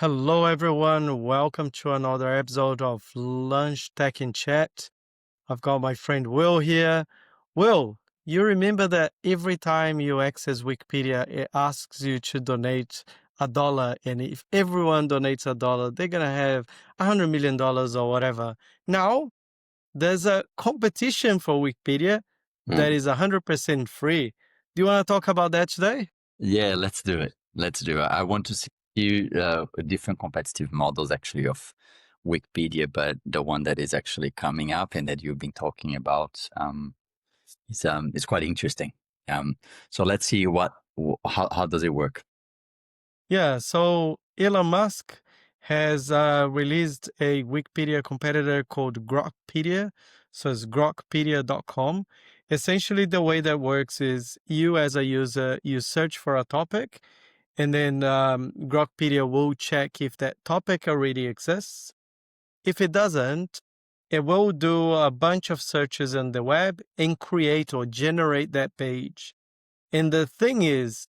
Hello, everyone. Welcome to another episode of Lunch Tech in Chat. I've got my friend Will here. Will, you remember that every time you access Wikipedia, it asks you to donate $1, and if everyone donates $1, they're gonna have $100 million or whatever. Now, there's a competition for Wikipedia that is 100% free. Do you want to talk about that today? Yeah, let's do it. Let's do it. I want to see different competitive models actually of Wikipedia, but the one that is actually coming up and that you've been talking about is quite interesting. So let's see how does it work? Yeah, so Elon Musk has released a Wikipedia competitor called Grokpedia. So it's grokpedia.com. Essentially, the way that works is you as a user, you search for a topic, and then Grokpedia will check if that topic already exists. If it doesn't, it will do a bunch of searches on the web and create or generate that page. And the thing is,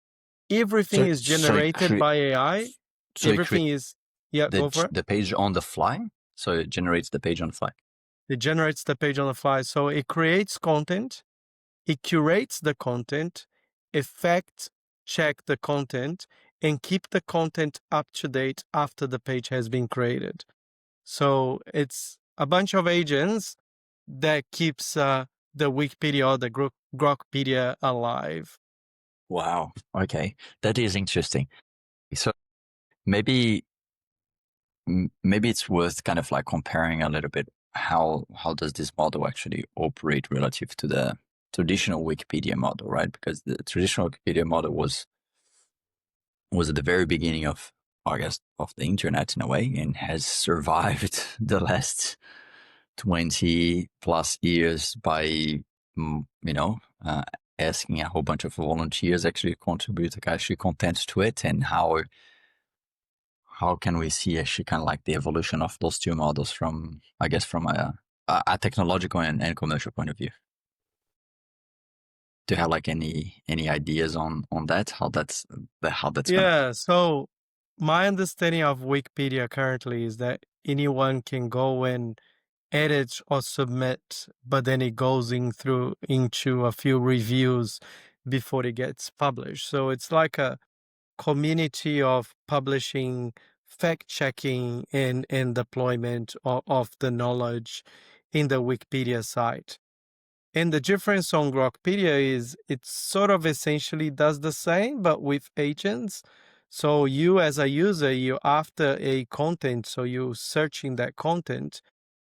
everything is generated by AI. So it Everything is, yeah, go for it. the page on the fly. So it generates the page on the fly. It generates the page on the fly. So it creates content, it curates the content, effect check the content, and keep the content up to date after the page has been created. So it's a bunch of agents that keeps the Wikipedia or the Grokpedia alive. Wow. Okay, that is interesting. So maybe maybe it's worth kind of like comparing a little bit how does this model actually operate relative to the traditional Wikipedia model, right? Because the traditional Wikipedia model was at the very beginning of, I guess, of the internet in a way, and has survived the last 20 plus years by asking a whole bunch of volunteers actually contribute actually content to it, and how can we see actually kind of like the evolution of those two models from, I guess, from a technological and commercial point of view? Do you have like any ideas on that? How that's gonna? Yeah, so my understanding of Wikipedia currently is that anyone can go and edit or submit, but then it goes into a few reviews before it gets published. So it's like a community of publishing, fact checking, and deployment of the knowledge in the Wikipedia site. And the difference on Grokpedia is it sort of essentially does the same, but with agents. So you as a user, you after a content, so you searching that content,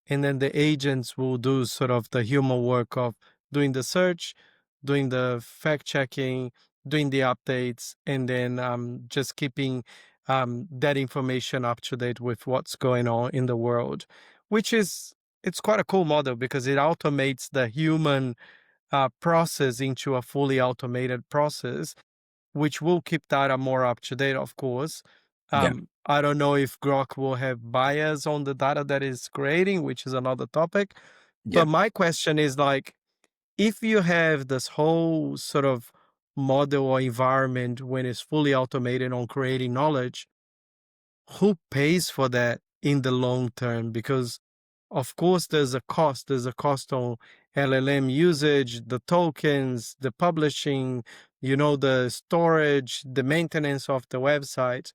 and then the agents will do sort of the human work of doing the search, doing the fact checking, doing the updates, and then just keeping that information up to date with what's going on in the world, which is it's quite a cool model because it automates the human process into a fully automated process, which will keep data more up to date, of course. Yeah, I don't know if Grok will have bias on the data that is creating, which is another topic. yeah, But my question is like, if you have this whole sort of model or environment when it's fully automated on creating knowledge, who pays for that in the long term? Because of course there's a cost. There's a cost on LLM usage, the tokens, the publishing, the storage, the maintenance of the website.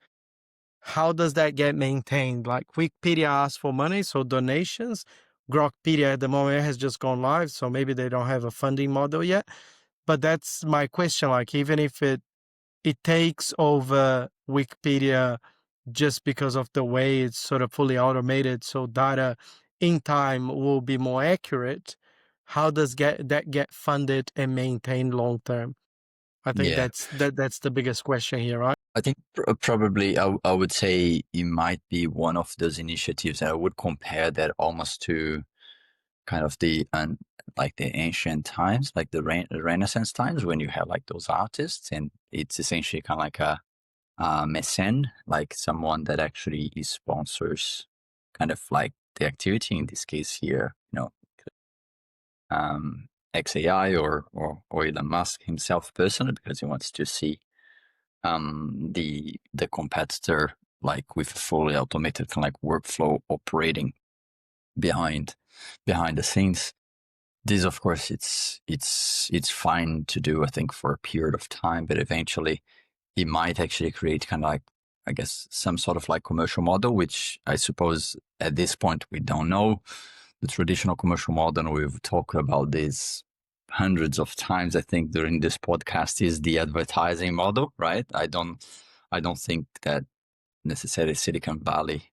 How does that get maintained? Like Wikipedia asks for money, so donations. Grokpedia at the moment has just gone live, so maybe they don't have a funding model yet. But that's my question. Like, even if it takes over Wikipedia just because of the way it's sort of fully automated, so data in time will be more accurate. How does that get funded and maintained long term? I think yeah. that's the biggest question here, right? I think probably I would say it might be one of those initiatives, and I would compare that almost to kind of like the ancient times, like the Renaissance times, when you have like those artists, and it's essentially kind of like a mecene, like someone that actually sponsors kind of like the activity. In this case here, XAI or Elon Musk himself personally, because he wants to see the competitor like with a fully automated kind of like workflow operating behind the scenes. This, of course, it's fine to do, I think, for a period of time, but eventually it might actually create kind of like, I guess, some sort of like commercial model, which I suppose at this point we don't know. The traditional commercial model, and we've talked about this hundreds of times, I think, during this podcast, is the advertising model, right? I don't think that necessarily Silicon Valley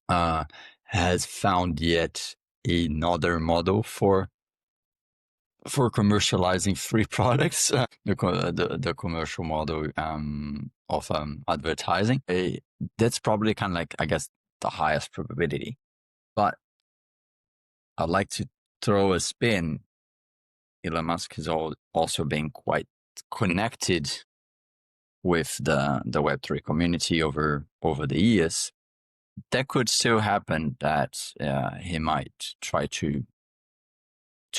has found yet another model for commercializing free products, the commercial model of advertising. That's probably kind of like, I guess, the highest probability. But I'd like to throw a spin. Elon Musk has also been quite connected with the Web3 community over the years. That could still happen that he might try to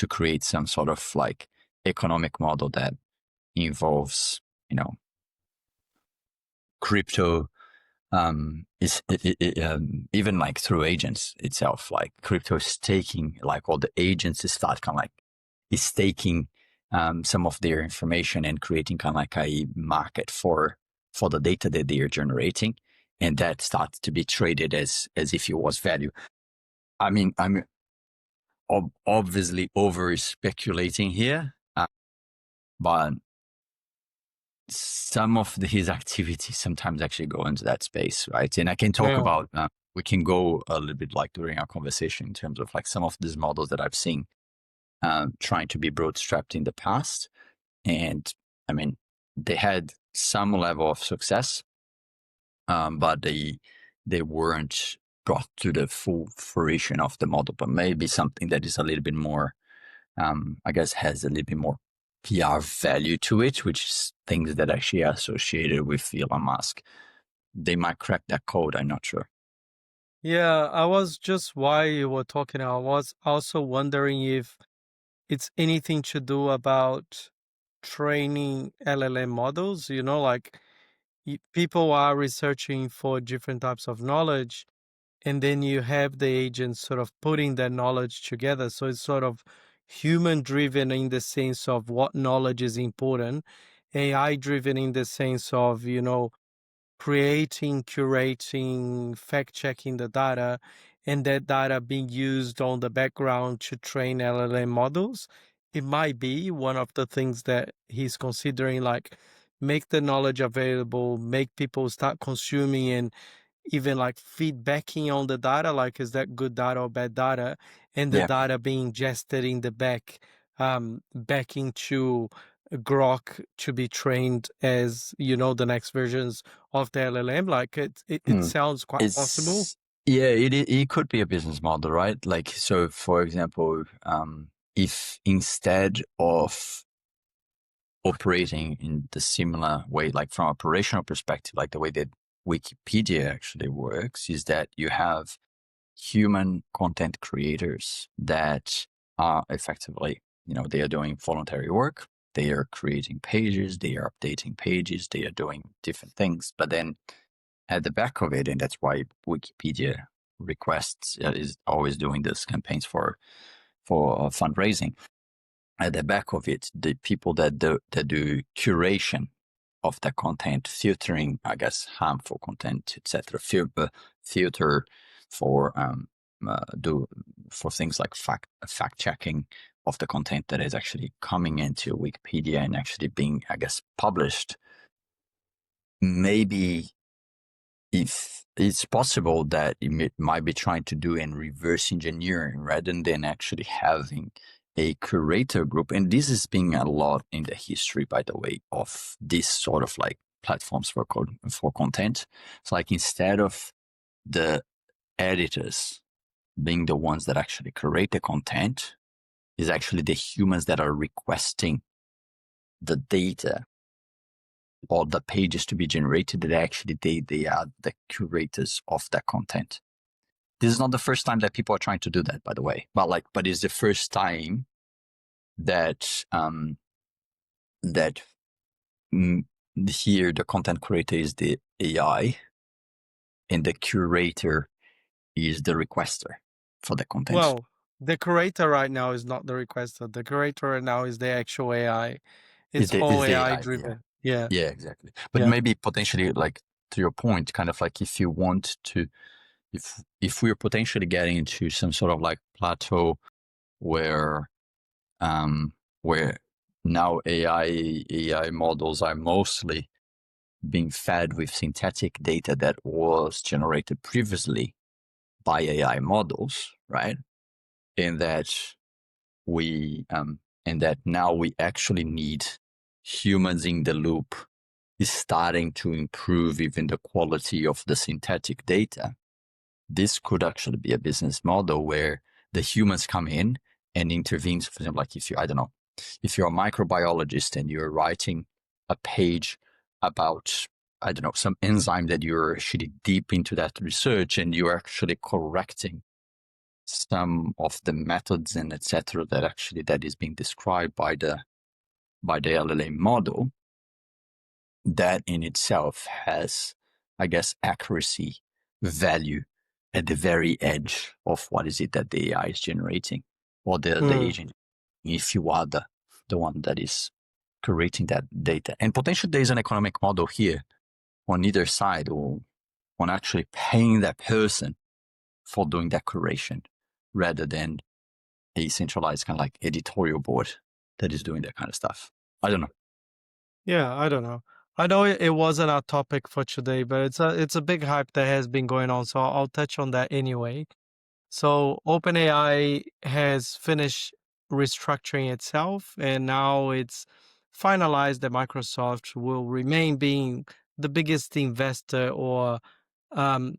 create some sort of like economic model that involves, crypto, even like through agents itself, like crypto staking, like all the agents start kind of like is staking some of their information and creating kind of like a market for the data that they are generating, and that starts to be traded as if it was value. I mean, I'm obviously over speculating here, but some of his activities sometimes actually go into that space, right? And I can talk Yeah. about, we can go a little bit like during our conversation in terms of like some of these models that I've seen trying to be bootstrapped in the past. And I mean, they had some level of success, but they weren't brought to the full fruition of the model, but maybe something that is a little bit more, I guess, has a little bit more PR value to it, which is things that actually are associated with Elon Musk. They might crack that code, I'm not sure. Yeah, I was just while you were talking, I was also wondering if it's anything to do about training LLM models, like people are researching for different types of knowledge, and then you have the agents sort of putting that knowledge together. So it's sort of human driven in the sense of what knowledge is important, AI driven in the sense of, creating, curating, fact checking the data, and that data being used on the background to train LLM models. It might be one of the things that he's considering, like make the knowledge available, make people start consuming and even like feedbacking on the data, like is that good data or bad data, and the Yeah. data being ingested in the back into Grok to be trained as the next versions of the LLM. Like it Hmm. sounds quite possible. It's, yeah, it could be a business model, right? Like, so for example, if instead of operating in the similar way, like from operational perspective, like the way that Wikipedia actually works, is that you have human content creators that are effectively, they are doing voluntary work. They are creating pages, they are updating pages, they are doing different things. But then at the back of it, and that's why Wikipedia requests is always doing these campaigns for fundraising. At the back of it, the people that do curation of the content, filtering, I guess, harmful content, etc., filter for do for things like fact checking of the content that is actually coming into Wikipedia and actually being, I guess, published. Maybe if it's possible that it might be trying to do in reverse engineering rather than actually having a curator group. And this has been a lot in the history, by the way, of this sort of like platforms for content. It's like instead of the editors being the ones that actually create the content, is actually the humans that are requesting the data or the pages to be generated, that actually they are the curators of that content. This is not the first time that people are trying to do that, by the way, but it's the first time that that here the content creator is the AI, and the curator is the requester for the content. Well, the curator right now is not the requester. The curator right now is the actual AI. It's all Is the AI AI, yeah. driven. Yeah. Yeah, exactly. But Yeah. maybe potentially, like to your point, kind of like if you want to, if we're potentially getting into some sort of like plateau where um where now AI models are mostly being fed with synthetic data that was generated previously by AI models, right? And that we and that now we actually need humans in the loop is starting to improve even the quality of the synthetic data. This could actually be a business model where the humans come in and intervene. For example, like if you, I don't know, if you're a microbiologist and you're writing a page about, I don't know, some enzyme that you're actually deep into that research and you're actually correcting some of the methods and etc. that is being described by the LLM model, that in itself has, I guess, accuracy value at the very edge of what is it that the AI is generating, or the Mm. agent, if you are the one that is creating that data. And potentially there is an economic model here on either side, or on actually paying that person for doing that curation rather than a centralized kind of like editorial board that is doing that kind of stuff. I don't know. Yeah, I don't know. I know it wasn't our topic for today, but it's a big hype that has been going on, so I'll touch on that anyway. So OpenAI has finished restructuring itself, and now it's finalized that Microsoft will remain being the biggest investor um,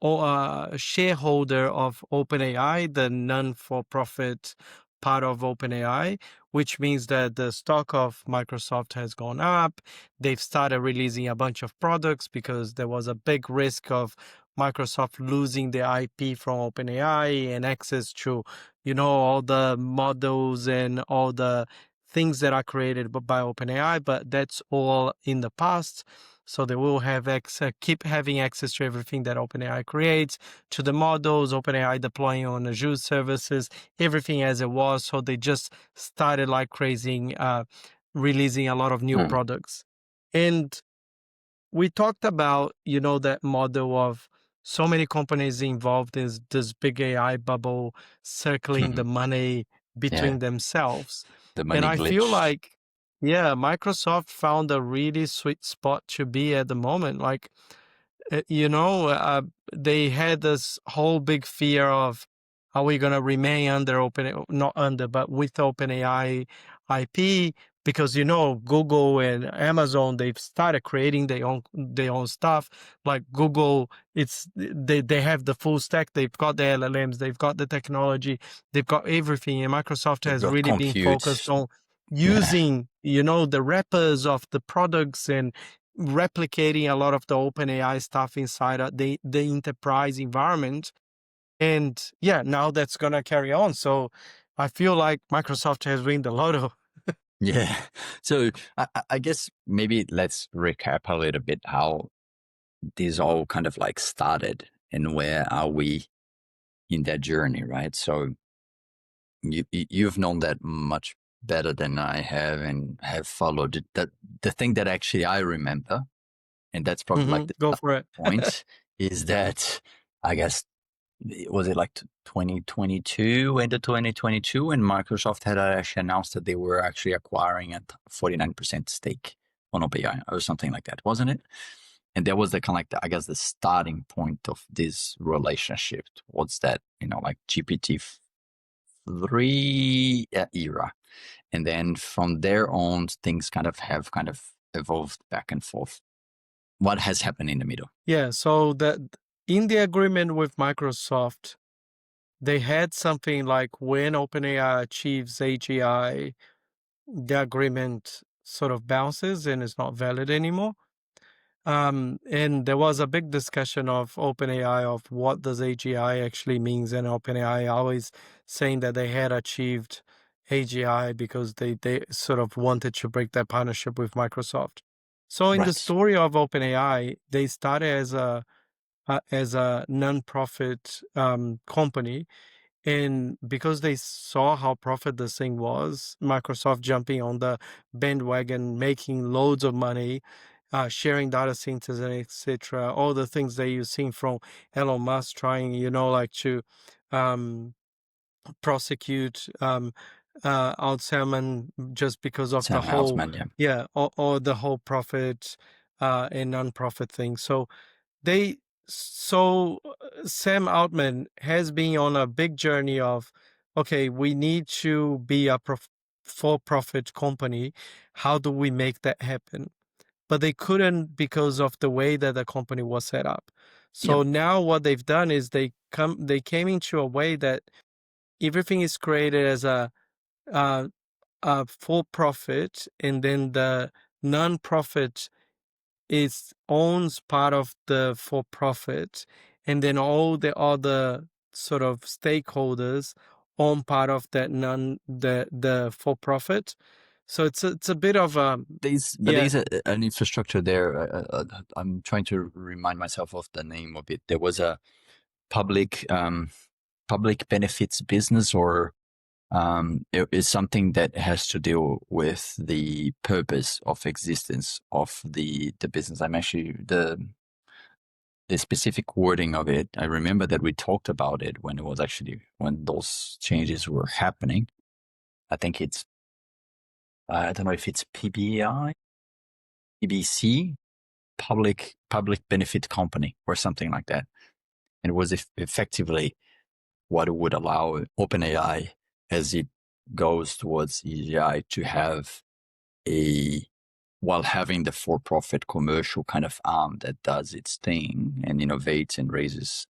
or a shareholder of OpenAI, the non-for-profit part of OpenAI, which means that the stock of Microsoft has gone up. They've started releasing a bunch of products because there was a big risk of Microsoft losing the IP from OpenAI and access to, all the models and all the things that are created by OpenAI, but that's all in the past. So they will have keep having access to everything that OpenAI creates, to the models, OpenAI deploying on Azure services, everything as it was. So they just started like crazy, releasing a lot of new Mm. products. And we talked about, that model of so many companies involved in this big AI bubble circling the money Yeah, between themselves. the And money I feel glitch. like, yeah, Microsoft found a really sweet spot to be at the moment. Like, uh, you know, uh, they had this whole big fear of, are we going to remain under not under, but with OpenAI IP? Because Google and Amazon, they've started creating their own stuff. Like Google, they have the full stack. They've got the LLMs, they've got the technology, they've got everything. And Microsoft They've has got really been focused compute. on Yeah, using, the wrappers of the products and replicating a lot of the OpenAI stuff inside the enterprise environment. And yeah, now that's gonna carry on. So I feel like Microsoft has won the lotto. yeah. So I guess maybe let's recap a little bit how this all kind of like started and where are we in that journey, right? So you've known that much better than I have and have followed it. That the thing that actually I remember, and that's probably like the Go starting for it. point, is that I guess was it like 2022, end of 2022, and Microsoft had actually announced that they were actually acquiring a 49% stake on OpenAI or something like that, wasn't it? And that was the kind of like I guess the starting point of this relationship towards that, like GPT-3 era. And then from there on, things have evolved back and forth. What has happened in the middle? Yeah, so that in the agreement with Microsoft, they had something like when OpenAI achieves AGI, the agreement sort of bounces and is not valid anymore. And there was a big discussion of OpenAI of what does AGI actually means, and OpenAI always saying that they had achieved AGI because they sort of wanted to break that partnership with Microsoft. So in the Right. story of OpenAI, they started as a as a non-profit company. And because they saw how profit this thing was, Microsoft jumping on the bandwagon, making loads of money, sharing data centers and etc. All the things that you've seen from Elon Musk trying, like to um, prosecute Alt Salmon just because of the Sam whole, Altman, yeah. yeah, or the whole profit and non-profit thing. So they Sam Altman has been on a big journey of, okay, we need to be a for-profit company. How do we make that happen? But they couldn't because of the way that the company was set up. Yep. So now what they've done is they came into a way that everything is created as uh, a for-profit, and then the non-profit is owns part of the for-profit, and then all the other sort of stakeholders own part of that the for-profit. So it's a bit of a yeah. There's an infrastructure there. I'm trying to remind myself of the name of it. There was a public public benefits business, or it is something that has to deal with the purpose of existence of the business. I'm actually the specific wording of it. I remember that we talked about it when it was actually when those changes were happening. I think it's I don't know if it's PBI, PBC, public benefit company or something like that. And it was effectively what it would allow OpenAI as it goes towards AGI to have a while having the for-profit commercial kind of arm that does its thing and innovates and raises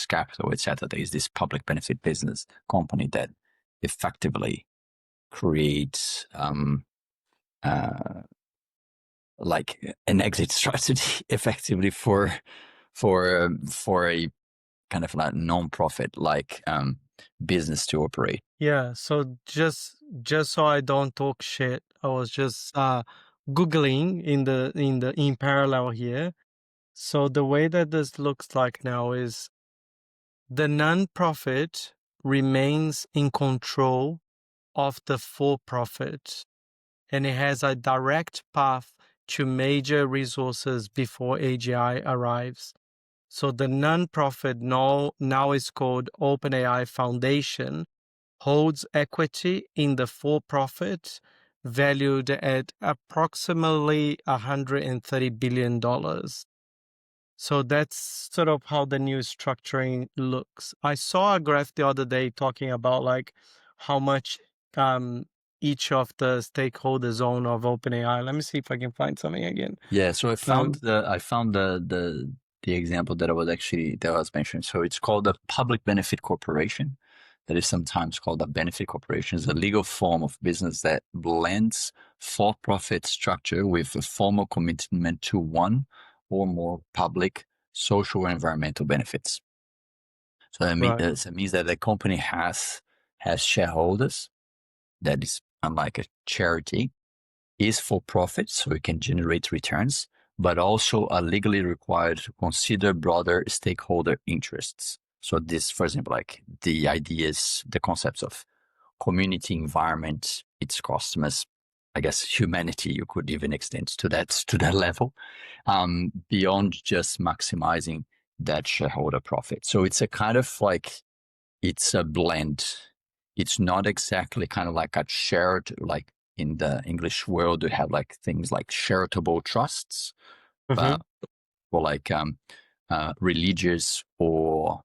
capital, etc. There is this public benefit business company that effectively creates like an exit strategy effectively for a kind of like non-profit like business to operate. Yeah, so just so I don't talk shit, I was just googling in parallel here. So the way that this looks like now is the non-profit remains in control of the for-profit, and it has a direct path to major resources before AGI arrives. So the non-profit now is called OpenAI Foundation, holds equity in the for-profit valued at approximately $130 billion. So that's sort of how the new structuring looks. I saw a graph the other day talking about like how much each of the stakeholders own of OpenAI. Let me see if I can find something again. Yeah, so I found Um, the example that I was mentioning. So it's called a public benefit corporation. That is sometimes called a benefit corporation. It's a legal form of business that blends for-profit structure with a formal commitment to one or more public, social, and environmental benefits. So right. that means that the company has shareholders. That is unlike a charity, is for profit, so it can generate returns, but also are legally required to consider broader stakeholder interests. So this, for example, like the ideas, the concepts of community, environment, its customers, I guess humanity, you could even extend to that level, beyond just maximizing that shareholder profit. So it's a kind of like, it's a blend. It's not exactly kind of like a shared, like in the English world, we have like things like charitable trusts, Mm-hmm. or like religious or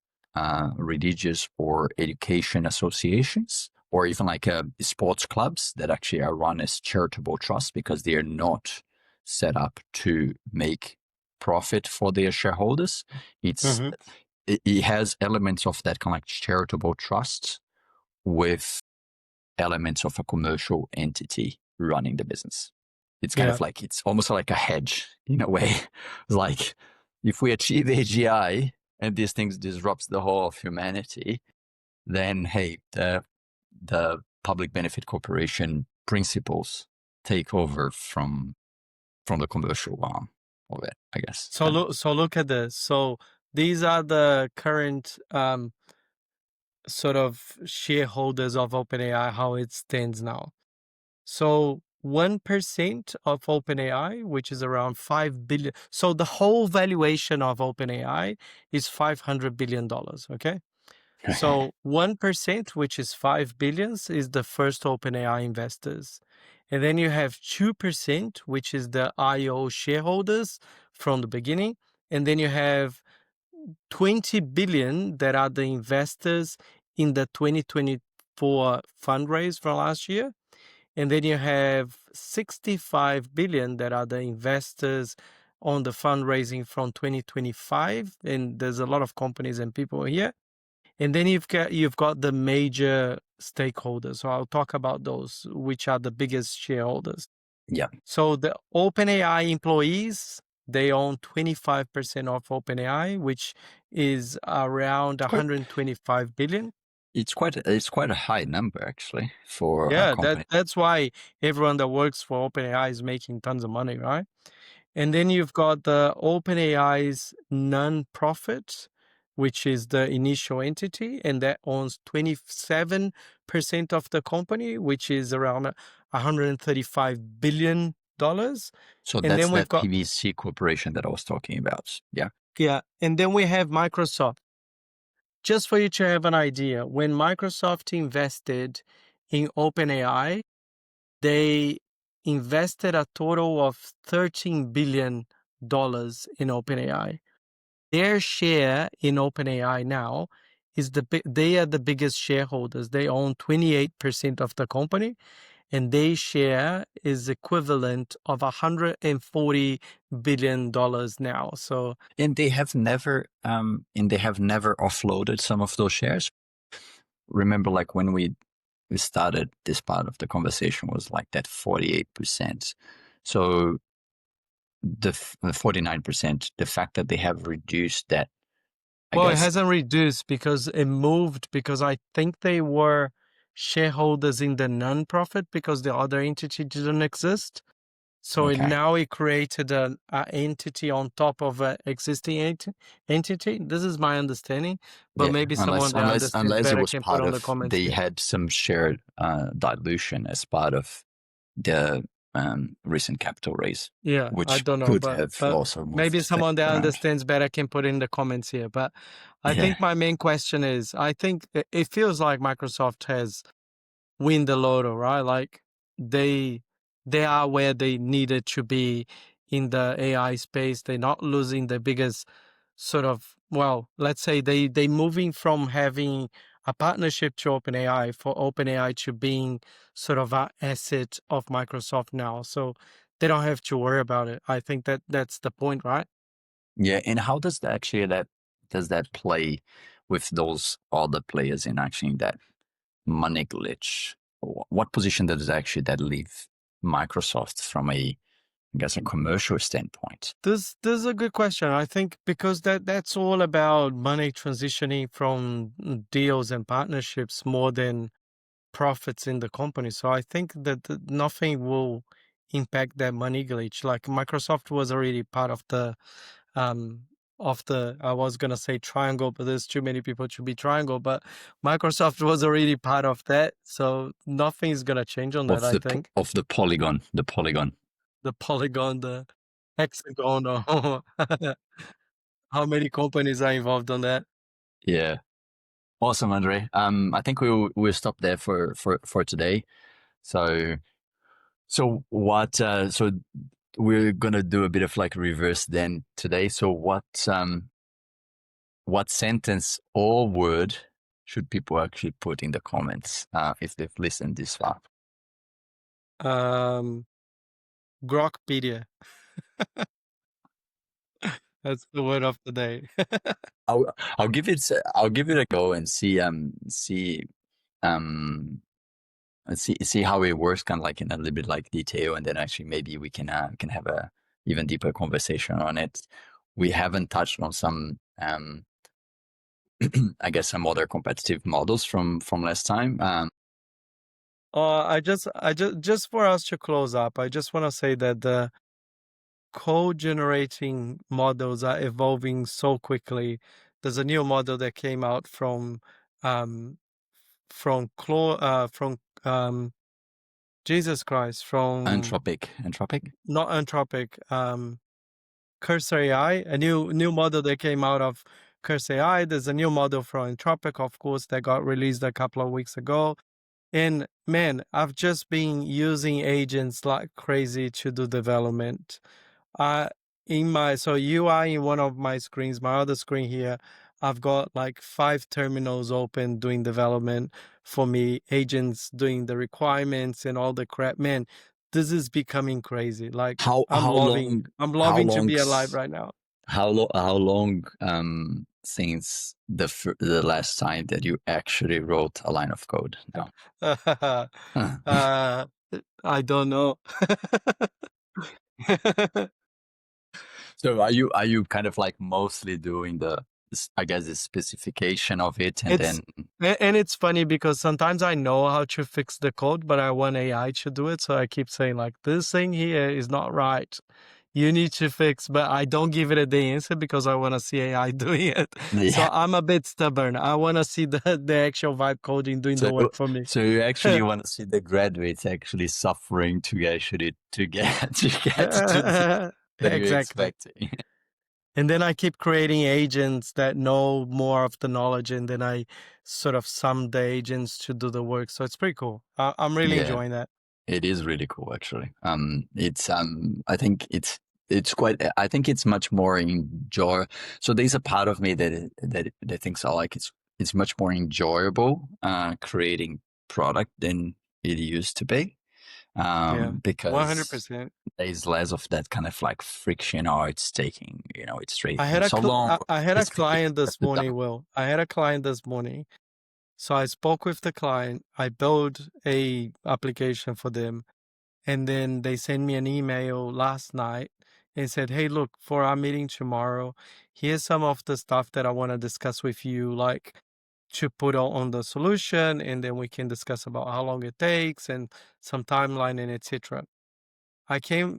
education associations, or even like sports clubs that actually are run as charitable trusts because they are not set up to make profit for their shareholders. It's Mm-hmm. it has elements of that kind of like charitable trust with elements of a commercial entity running the business. It's kind Yeah. of like, it's almost like a hedge in a way. It's like, if we achieve AGI and these things disrupts the whole of humanity, then hey, the public benefit corporation principles take over from the commercial arm of it, I guess. So look at this. So These are the current sort of shareholders of OpenAI, how it stands now. So 1% of OpenAI, which is around 5 billion. So the whole valuation of OpenAI is $500 billion. Okay. So 1%, which is 5 billions, is the first OpenAI investors. And then you have 2%, which is the IO shareholders from the beginning. And then you have 20 billion that are the investors in the 2024 fundraise from last year. And then you have 65 billion that are the investors on the fundraising from 2025. And there's a lot of companies and people here. And then you've got the major stakeholders. So I'll talk about those, which are the biggest shareholders. Yeah. So the OpenAI employees, they own 25% of OpenAI, which is around 125 billion. It's quite a high number actually for a Yeah, company. that's why everyone that works for OpenAI is making tons of money, right? And then you've got the OpenAI's non-profit, which is the initial entity, and that owns 27% of the company, which is around $135 billion. So And that's then we've that got, PVC corporation that I was talking about. Yeah. yeah, and then we have Microsoft. Just for you to have an idea, when Microsoft invested in OpenAI, they invested a total of $13 billion in OpenAI. Their share in OpenAI now is they are the biggest shareholders. They own 28% of the company, and their share is equivalent of $140 billion now. So, And they have never offloaded some of those shares. Remember, like when we started, this part of the conversation was like that 48%. So the 49%, the fact that they have reduced that, I well, it guess. hasn't reduced because it moved, because I think they were shareholders in the non-profit because the other entity didn't exist. So Okay. now it created an entity on top of an existing entity. This is my understanding, but Yeah, maybe someone unless that unless understands unless it better was can put part on the of, comments they here. had some shared dilution as part of the recent capital raise, Yeah, I which don't know, could but have also maybe moved things someone that around. understands better can put in the comments here. But I Yeah. think my main question is, I think it feels like Microsoft has win the lotto, right? Like they they are where they needed to be in the AI space. They're not losing the biggest sort of, well, let's say they moving from having a partnership to OpenAI for OpenAI to being sort of an asset of Microsoft now. So they don't have to worry about it. I think that's the point, right? Yeah, and how does that actually does that play with those other players in actually that money glitch? What position does actually that leave Microsoft from a, I guess, a commercial standpoint? This is a good question. I think because that's all about money transitioning from deals and partnerships more than profits in the company. So I think that nothing will impact that money glitch. Like Microsoft was already part um of the, I was gonna say triangle, but there's too many people to be triangle, but Microsoft was already part of that. So nothing's gonna change on that, Of I the think. polygon. The polygon, the hexagon, or how many companies are involved on that? Yeah. Awesome, Andre. I think we'll stop there for today. So so we're gonna do a bit of like reverse then today. So what sentence or word should people actually put in the comments if they've listened this far? Um, Grokpedia. That's the word of the day. I'll give it a go and um see how it works, kind of like in a little bit like detail, and then actually maybe we can have a even deeper conversation on it. We haven't touched on some I guess some other competitive models from last time. I just for us to close up, I just want to say that code generating models are evolving so quickly. There's a new model that came out um, from Jesus Christ, from Anthropic. not Anthropic, Cursor AI, a new model that came out of Cursor AI. There's a new model from Anthropic, of course, that got released a couple of weeks ago. And man, I've just been using agents like crazy to do development. Uh, in my so UI in one of my screens, my other screen here, I've got like 5 terminals open doing development for me, agents doing the requirements and all the crap. Man, this is becoming crazy. Like How how long I'm how loving to long be alive right now. how long since the last time that you actually wrote a line of code now? uh, I don't know. So are you kind of like mostly doing I guess the specification of it and It's then and it's funny because sometimes I know how to fix the code, but I want AI to do it. So I keep saying like, this thing here is not right. You need to fix, but I don't give it the answer because I want to see AI doing it. So yeah. I'm a bit stubborn. I want to see the actual vibe coding doing the So work for me. so you actually want to see the graduates actually suffering to get to the that you're Exactly. expecting. And then I keep creating agents that know more of the knowledge, and then I sort of sum the agents to do the work. So it's pretty cool. I'm really Yeah. enjoying that. It is really cool, actually. It's I think it's quite. I think it's much more enjoy. So there's a part of me that thinks I like it's much more enjoyable creating product than it used to be. Yeah, Because 100%. there's less of that kind of like friction, or it's taking it's I taking had a so long. I had a It's taking client this the morning, time. Will. I had a client this morning. So I spoke with the client. I built a application for them. And then they sent me an email last night and said, "Hey, look, for our meeting tomorrow, here's some of the stuff that I want to discuss with you, like to put on the solution, and then we can discuss about how long it takes and some timeline and etc."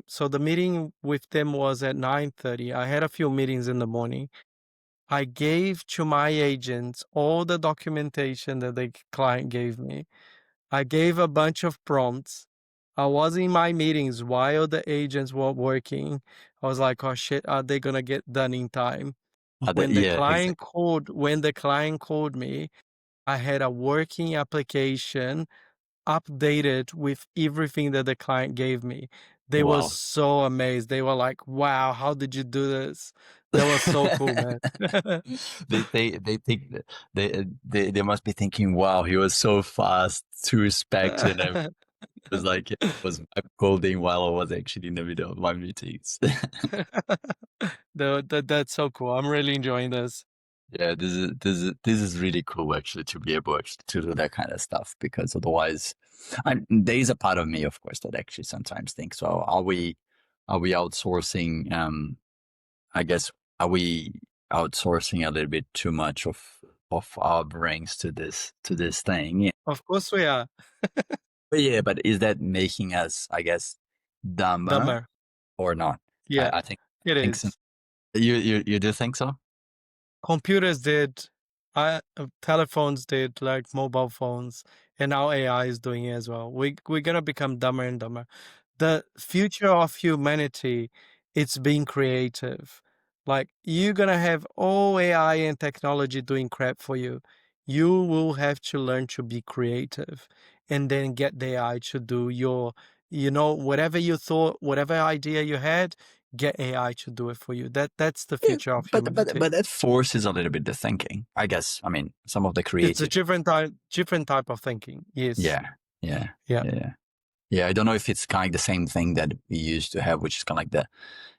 So the meeting with them was at 9:30. I had a few meetings in the morning. I gave to my agents all the documentation that the client gave me. I gave a bunch of prompts. I was in my meetings while the agents were working. I was like, oh shit, are they gonna get done in time? Yeah, exactly. When the client called me, I had a working application updated with everything that the client gave me. They were Wow. so amazed. They were like, wow, how did you do this? That was so cool, man. They think they must be thinking, wow, he was so fast to respect, and I was like, it was coding while I was actually in the middle of my meetings. That's so cool. I'm really enjoying this. Yeah, this is really cool, actually, to be able actually to do that kind of stuff, because otherwise, there is a part of me, of course, that actually sometimes thinks, well, are we outsourcing? I guess, are we outsourcing a little bit too much of our brains to this thing? Yeah. Of course we are. But yeah, but is that making us, I guess, dumber Dumber. or not? Yeah, I think so. is. You do think so? Computers did, telephones did, like mobile phones, and now AI is doing it as well. We're gonna become dumber and dumber. The future of humanity, it's being creative. Like you're gonna have all AI and technology doing crap for you. You will have to learn to be creative and then get the AI to do whatever you thought, whatever idea you had, get AI to do it for you. That's the Yeah, future of but humanity. that forces a little bit the thinking, I guess. I mean, some of the It's a creative. different type of thinking. Yes. Yeah, yeah, Yeah. yeah, yeah. I don't know if it's kind of the same thing that we used to have, which is kind of like I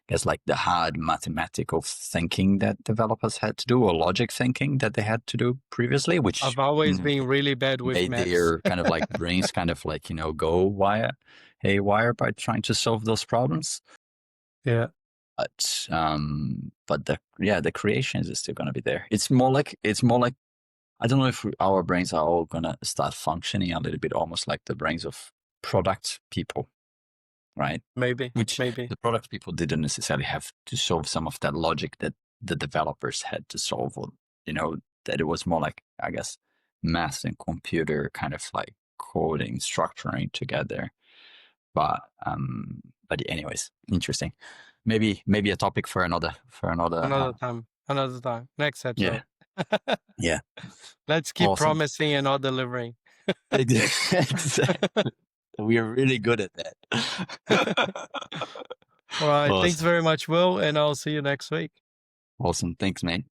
guess, like the hard mathematical thinking that developers had to do, or logic thinking that they had to do previously, which I've always been really bad with made maths. their kind of like brains kind of like go haywire by trying to solve those problems. Yeah. But the creation is still going to be there. It's more like I don't know if our brains are all going to start functioning a little bit almost like the brains of product people. right? Maybe, Which maybe. the product people didn't necessarily have to solve some of that logic that the developers had to solve, or, that it was more like, I guess, math and computer kind of like coding, structuring together. But anyways, interesting. Maybe a topic for another Another time. Another time. Next yeah. episode. Yeah. Let's keep Awesome. promising and not delivering. Exactly. We are really good at that. All right. Thanks Awesome. very much, Will, and I'll see you next week. Awesome. Thanks, man.